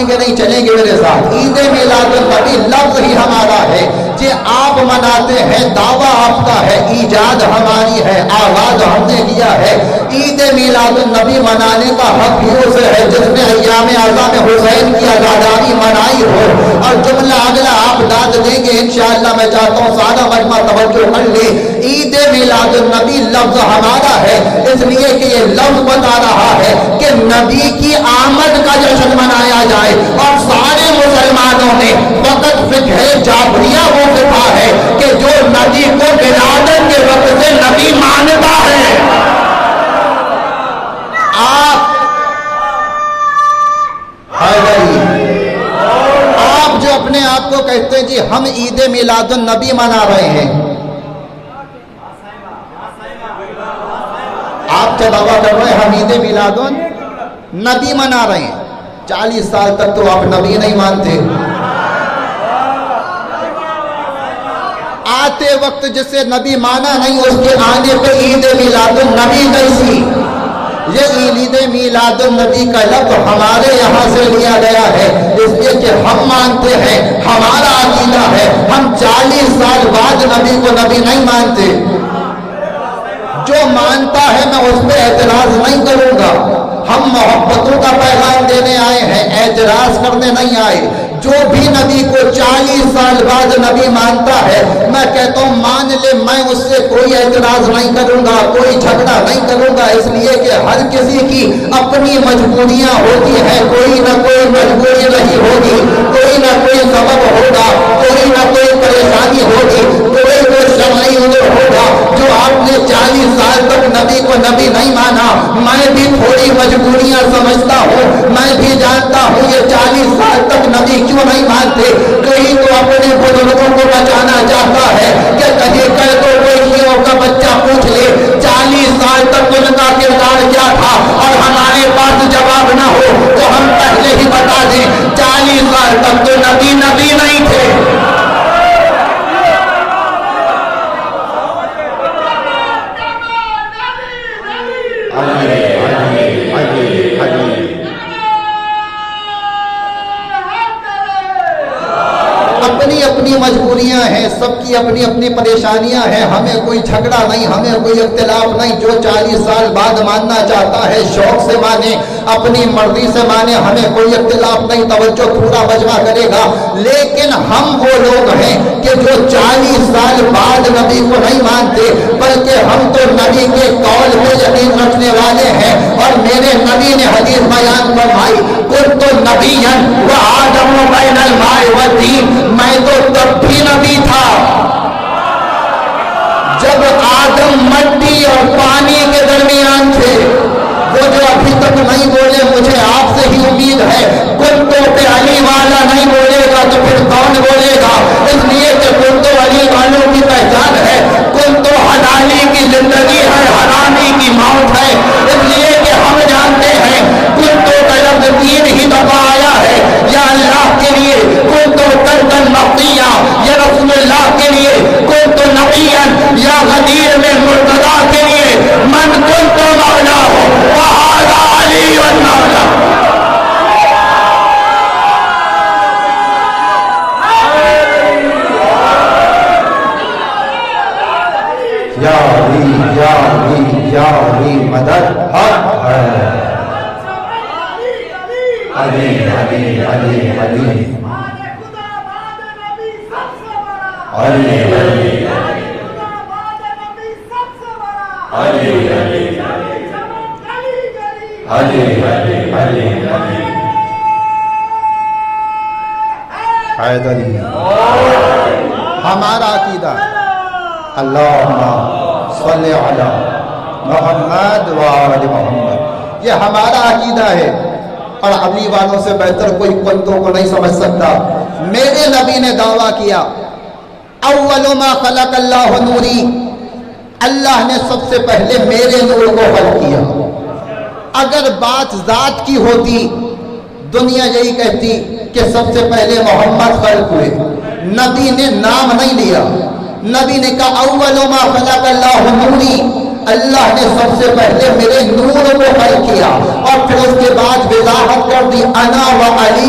مانیں گے نہیں، چلیں گے میرے ساتھ. عید میلاد النبی لفظ ہی ہمارا ہے، جی آپ مناتے ہیں، دعویٰ آپ کا ہے، ایجاد ہماری ہے، آغاز ہم نے کیا ہے. عید میلاد النبی منانے کا حق ہی اسے ہے جس نے ایام اعظام حسین کی عزاداری منائی ہو. اور جملہ اگلا آپ داد دیں گے انشاءاللہ. میں چاہتا ہوں سارا مجمع توجہ کر لے. عید میلاد النبی لفظ ہمارا ہے اس لیے کہ یہ لفظ بتا رہا ہے کہ نبی کی آمد کا جشن منایا جائے. اور سارے مسلمانوں نے فقط فقہ جعفریہ وہ سکھا ہے کہ جو نبی کو ولادت کے وقت سے نبی مانتا ہے. آپ جو اپنے آپ کو کہتے ہیں جی ہم عید میلاد النبی منا رہے ہیں، آپ کیا دعویٰ کر رہے ہیں ہم عید میلاد النبی منا رہے ہیں؟ 40 سال تک تو آپ نبی نہیں مانتے. آتے وقت جسے نبی مانا نہیں اس کے آنے پہ عید میلاد النبی کیسی؟ یہ عید میلاد النبی کا لفظ ہمارے یہاں سے لیا گیا ہے اس لیے کہ ہم مانتے ہیں، ہمارا عقیدہ ہے، ہم 40 سال بعد نبی کو نبی نہیں مانتے. جو مانتا ہے میں اس پہ اعتراض نہیں کروں گا. ہم محبتوں کا پیغام دینے آئے ہیں، اعتراض کرنے نہیں آئے. جو بھی نبی کو 40 سال بعد نبی مانتا ہے میں کہتا ہوں مان لے، میں اس سے کوئی اعتراض نہیں کروں گا، کوئی جھگڑا نہیں کروں گا. اس لیے کہ ہر کسی کی اپنی مجبوریاں ہوتی ہیں، کوئی نہ کوئی مجبوری رہی ہوگی، کوئی نہ کوئی سبب ہوگا، کوئی نہ کوئی پریشانی ہوگی، کوئی شرعی عذر ہوگا جو آپ نے 40 سال تک نبی کو نبی نہیں مانا. میں بھی تھوڑی مجبوریاں سمجھتا ہوں، میں بھی جانتا ہوں یہ 40 سال تک نبی کیوں نہیں مانتے. کہیں تو اپنے بزرگوں کو بچانا چاہتا ہے کہ کہیں کل تو کوئی شیعوں کا بچہ پوچھ لے 40 سال تک ان کا کردار کیا تھا اور ہمارے پاس جواب نہ ہو تو ہم پہلے ہی بتا دیں 40 سال تک تو نبی نہیں تھے. اپنی اپنی مجبوریاں ہیں، سب کی اپنی اپنی پریشانیاں ہیں. ہمیں کوئی جھگڑا نہیں، ہمیں کوئی اختلاف نہیں. جو 40 سال بعد ماننا چاہتا ہے شوق سے مانے، اپنی مرضی سے مانے، ہمیں کوئی اختلاف نہیں. توجہ پورا مجمع کرے گا. لیکن ہم وہ لوگ ہیں کہ جو 40 سال بعد نبی کو نہیں مانتے بلکہ ہم تو نبی کے قول پہ یقین رکھنے والے ہیں. اور میرے نبی نے حدیث بیان فرمائی کنت نبیا وآدم بین الماء والطین، میں تو تب بھی نبی تھا جب آدم مٹی اور پانی کے درمیان تھے. وہ جو ابھی تک نہیں بولے مجھے آپ سے ہی امید ہے کنتو پہ علی والا نہیں بولے گا تو پھر کون بولے گا؟ اس لیے کہ کنتو علی والوں کی پہچان ہے، کنتو حلالی کی زندگی ہے، حرامی کی موت ہے. اس لیے کہ ہم جانتے ہیں کنتو کا لفظ 3 ہی دفعہ آیا ہے. یا اللہ کے لیے کنتو ترکن مقضیہ، یا رسول اللہ کے لیے کنتو نبیا، یا غدیر میں مرتضیٰ کے لیے من کنتو مولا ہو وہذا علی والمولا. یا علی یا علی یا علی مدد حق ہے. علی علی علی علی حیدری. ہمارا عقیدہ اللہم صلی علی محمد وآل محمد، یہ ہمارا عقیدہ ہے. اور علی والوں سے بہتر کوئی کنتوں کو نہیں سمجھ سکتا. میرے نبی نے دعویٰ کیا اول ما خلق اللہ نوری، اللہ نے سب سے پہلے میرے نور کو خلق کیا. اگر بات ذات کی ہوتی دنیا یہی کہتی کہ سب سے پہلے محمد خلق ہوئے. نبی نے نام نہیں لیا، نبی نے کہا اول ما خلق اللہ نوری، اللہ نے سب سے پہلے میرے نور کو خلق کیا. اور پھر اس کے بعد وضاحت کر دی انا و علی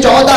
14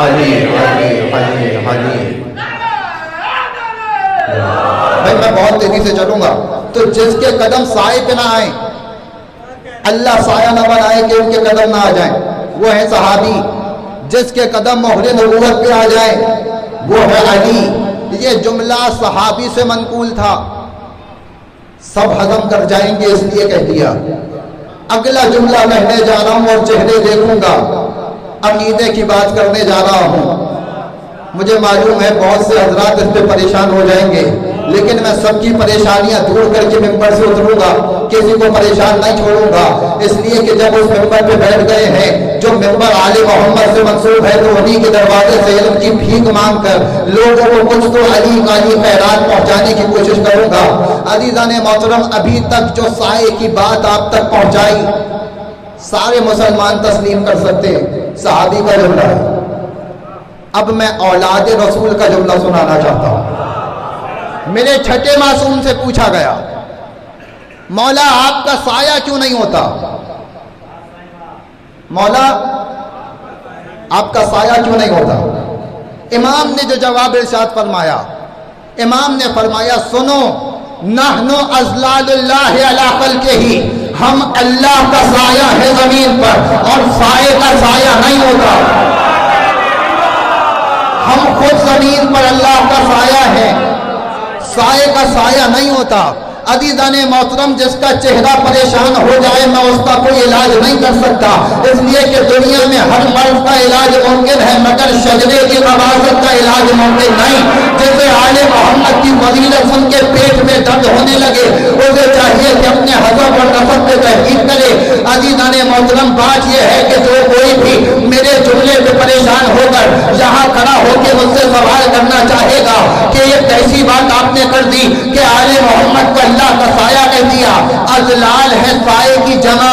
علی علی علی علی۔ بھائی میں بہت تیزی سے چلوں گا، تو جس کے قدم سائے پہ نہ آئیں، اللہ سایہ نہ بنائے کہ ان کے قدم نہ آ جائیں، وہ ہے صحابی۔ جس کے قدم مہر نبوت پہ آ جائیں وہ ہے علی۔ یہ جملہ صحابی سے منقول تھا، سب ہضم کر جائیں گے اس لیے کہہ دیا۔ اگلا جملہ کہنے جا رہا ہوں اور چہرے دیکھوں گا، عقیدے کی بات کرنے جا رہا ہوں۔ مجھے معلوم ہے بہت سے حضرات اس پہ پریشان ہو جائیں گے، لیکن میں سب کی پریشانیاں دور کر کے ممبر سے اتروں گا، کسی کو پریشان نہیں چھوڑوں گا، اس لیے کہ جب اس ممبر پہ بیٹھ گئے ہیں، جو ممبر آل محمد سے منسوب ہے، تو انہی کے دروازے سے علم کی بھیک مانگ کر لوگوں کو کچھ تو علی کالی خیرات پہنچانے کی کوشش کروں گا۔ عزیزان محترم، ابھی تک جو سائے کی بات آپ تک پہنچائی سارے مسلمان تسلیم کر سکتے، صحابی کا جملہ ہے۔ اب میں اولاد رسول کا جملہ سنانا چاہتا ہوں۔ میرے چھٹے معصوم سے پوچھا گیا، مولا آپ کا سایہ کیوں نہیں ہوتا؟ مولا آپ کا سایہ کیوں نہیں ہوتا؟ امام نے جو جواب ارشاد فرمایا، امام نے فرمایا سنو، نحنو ازلال اللہ علی خلقہ، ہم اللہ کا سایہ ہے زمین پر، اور سائے کا سایہ نہیں ہوتا۔ ہم خود زمین پر اللہ کا سایہ ہے، سائے کا سایہ نہیں ہوتا۔ عزیزان محترم، جس کا چہرہ پریشان ہو جائے میں اس کا کوئی علاج نہیں کر سکتا، اس لیے کہ دنیا میں ہر مرض کا علاج ممکن ہے مگر شجرے کی نباست کا علاج ممکن نہیں۔ جیسے آل محمد کی فضیلت سن کے پیٹ میں درد ہونے لگے، اسے چاہیے کہ اپنے حذف اور نفس پہ تحقیق کرے۔ عزیزان محترم، بات یہ ہے کہ جو کوئی بھی میرے جملے پہ پریشان ہو کر یہاں کھڑا ہو کے مجھ سے سوال کرنا چاہے گا کہ یہ کیسی بات آپ نے کر دی کہ آل محمد کو اللہ کا سایہ کہہ دیا۔ ازلال ہے سائے کی جمع،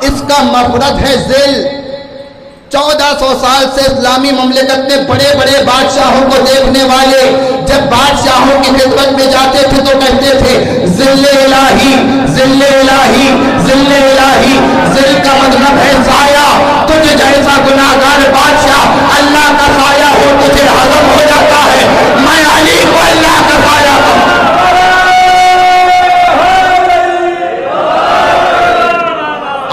اس کا مفرد ہے ذل۔ 1400 سال سے اسلامی مملکت میں بڑے بڑے بادشاہوں کو دیکھنے والے جب بادشاہوں کی خدمت میں جاتے تھے تو کہتے تھے ذل الہی، ذل الہی، ذل الہی۔ ذل کا مطلب ہے سایہ۔ تجھ جیسا گناہگار بادشاہ اللہ کا سایہ ہو تجھے ہضم ہو جاتا ہے، میں علی کو اللہ کا سایہ ہوں۔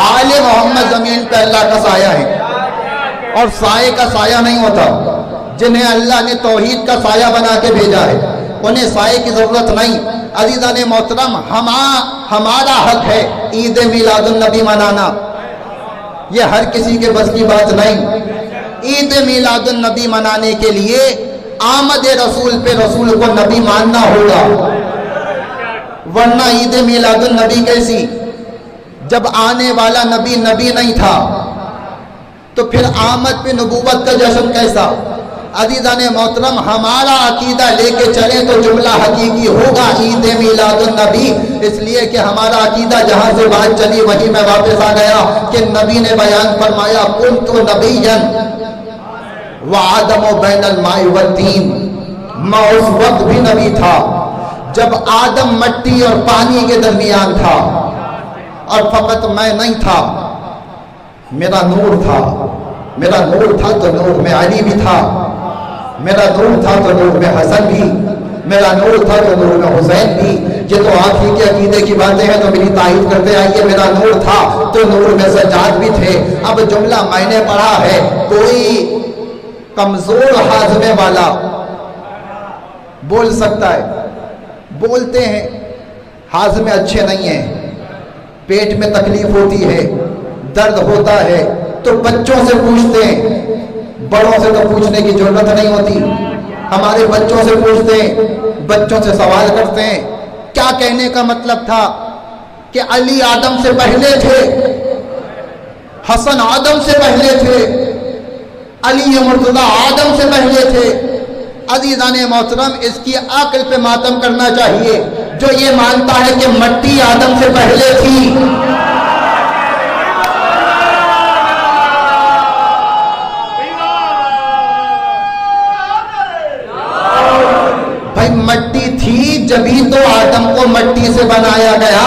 آل محمد زمین پہ اللہ کا سایہ ہے، اور سائے کا سایہ نہیں ہوتا۔ جنہیں اللہ نے توحید کا سایہ بنا کے بھیجا ہے انہیں سائے کی ضرورت نہیں۔ عزیزان محترم، ہمارا حق ہے عید میلاد النبی منانا، یہ ہر کسی کے بس کی بات نہیں۔ عید میلاد النبی منانے کے لیے آمد رسول پہ رسول کو نبی ماننا ہوگا، ورنہ عید میلاد النبی کیسی؟ جب آنے والا نبی نہیں تھا تو پھر آمد پہ نبوت کا جشن کیسا؟ عزیزان محترم، ہمارا عقیدہ لے کے چلیں تو جملہ حقیقی ہوگا عید میلاد النبی، اس لیے کہ ہمارا عقیدہ جہاں سے بات چلی وہی میں واپس آ گیا کہ نبی نے بیان فرمایا کنت نبیا وآدم بین الماء والطین، میں اس وقت بھی نبی تھا جب آدم مٹی اور پانی کے درمیان تھا، اور فقط میں نہیں تھا، میرا نور تھا۔ میرا نور تھا تو نور میں علی بھی تھا، میرا نور تھا تو نور میں حسن بھی، میرا نور تھا تو نور میں حسین بھی۔ یہ تو آپ ہی کے عقیدے کی باتیں ہیں تو میری تائید کرتے آئیے، میرا نور تھا تو نور میں سجاد بھی تھے۔ اب جملہ میں نے پڑھا ہے، کوئی کمزور ہاضمے والا بول سکتا ہے، بولتے ہیں ہاضمے اچھے نہیں ہیں، پیٹ میں تکلیف ہوتی ہے، درد ہوتا ہے، تو بچوں سے پوچھتے ہیں، بڑوں سے تو پوچھنے کی ضرورت نہیں ہوتی۔ ہمارے بچوں سے پوچھتے ہیں، بچوں سے سوال کرتے ہیں۔ کیا کہنے کا مطلب تھا کہ علی آدم سے پہلے تھے، حسن آدم سے پہلے تھے، علی مرتضیٰ آدم سے پہلے تھے۔ عزیزان محترم، اس کی عقل پہ ماتم کرنا چاہیے جو یہ مانتا ہے کہ مٹی آدم سے پہلے تھی۔ بھائی مٹی تھی جبھی تو آدم کو مٹی سے بنایا گیا۔